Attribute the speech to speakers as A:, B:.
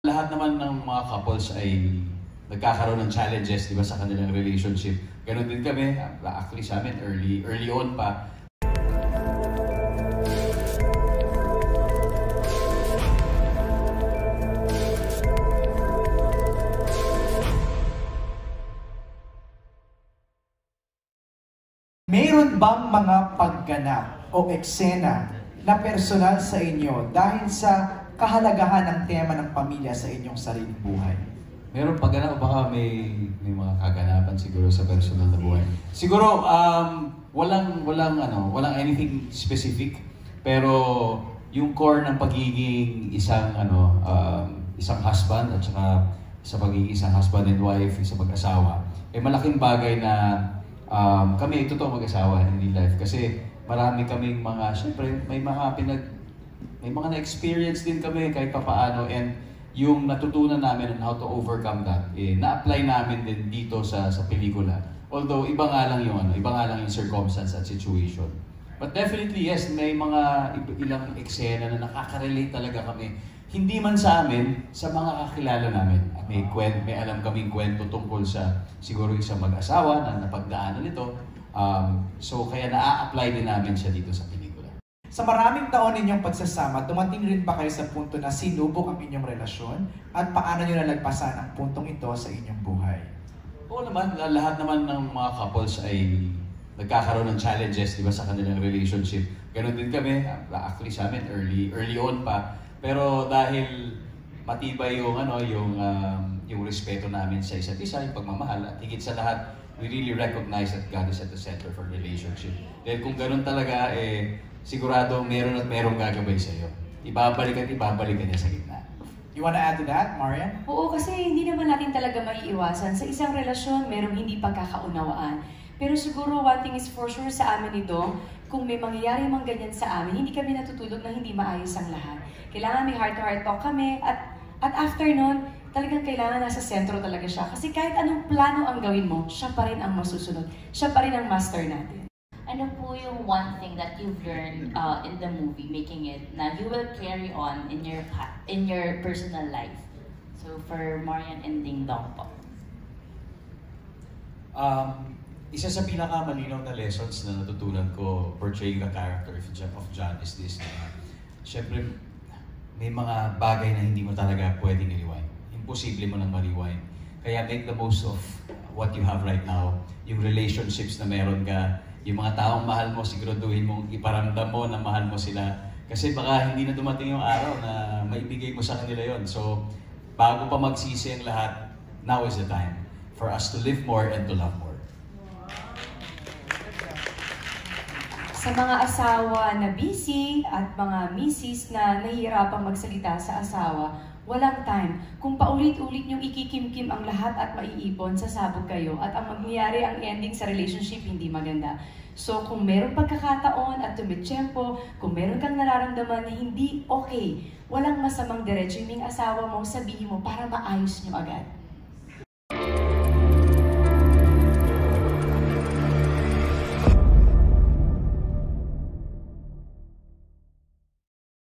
A: Lahat naman ng mga couples ay nagkakaroon ng challenges, di ba, sa kanilang relationship. Ganon din kami, actually sa amin, early on pa.
B: Mayroon bang mga pagganap o eksena na personal sa inyo dahil sa kahalagahan ng tema ng pamilya sa inyong sariling buhay?
A: Meron pagganap, baka may mga kaganapan siguro sa personal na buhay. Siguro walang anything specific, pero yung core ng pagiging isang husband at saka sa pagiging isang husband and wife, isang mag-asawa, malaking bagay na kami totoo mag-asawa in real life kasi marami kaming syempre may mga na-experience din kami kahit papaano, and yung natutunan namin on how to overcome that, na-apply namin din dito sa pelikula. Although iba nga lang yung circumstance at situation. But definitely yes, may mga ilang eksena na nakaka-relate talaga kami. Hindi man sa amin, sa mga kakilala namin. May alam kaming kwento tungkol sa siguro isang mag-asawa na napagdaanan nito. So kaya na-apply din namin siya dito sa pelikula.
B: Sa maraming taon ninyong pagsasama, dumating rin ba kayo sa punto na sinubok ang inyong relasyon? At paano nyo nalagpasan ang puntong ito sa inyong buhay?
A: Oo naman, lahat naman ng mga couples ay nagkakaroon ng challenges, di ba, sa kanilang relationship. Ganon din kami, actually sa amin, early on pa. Pero dahil matibay yung respeto namin sa isa't isa, yung pagmamahal, at higit sa lahat, we really recognize that God is at the center for relationship. Dahil kung ganon talaga, sigurado meron at merong gagabay sa iyo. Ibabalik niya sa gitna.
B: You wanna add to that, Marian?
C: Oo, kasi hindi naman natin talaga maiiwasan. Sa isang relasyon, merong hindi pagkakaunawaan. Pero siguro one thing is for sure sa amin ni Dong, kung may mangyayari mang ganyan sa amin, hindi kami natutulog na hindi maayos ang lahat. Kailangan may heart-to-heart talk kami, at after nun, talagang kailangan nasa sentro talaga siya. Kasi kahit anong plano ang gawin mo, siya pa rin ang masusunod. Siya pa rin ang master natin.
D: Ano po yung one thing that you've learned in the movie, making it, na you will carry on in your personal life? So for Marian and Ding Dong po.
A: Isa sa pinakamalinaw na lessons na natutunan ko portraying the character of John is this. Siyempre, may mga bagay na hindi mo talaga pwedeng i-rewind. Imposible mo nang ma-rewind. Kaya make the most of what you have right now. Yung relationships na meron ka, yung mga taong mahal mo, siguraduhin mong iparamdam mo na mahal mo sila. Kasi baka hindi na dumating yung araw na maibigay mo sa kanila yon. So, bago pa magsisi ang lahat, now is the time for us to live more and to love more.
C: Sa mga asawa na busy at mga misis na nahihirapang magsalita sa asawa, walang time. Kung paulit-ulit niyong ikikimkim ang lahat at maiipon, sasabog kayo at ang mangyayari ang ending sa relationship hindi maganda. So kung meron pagkakataon at tumitsyempo, kung meron kang nararamdaman na hindi okay, walang masamang diretso yung asawa mo, sabihin mo para maayos niyo agad.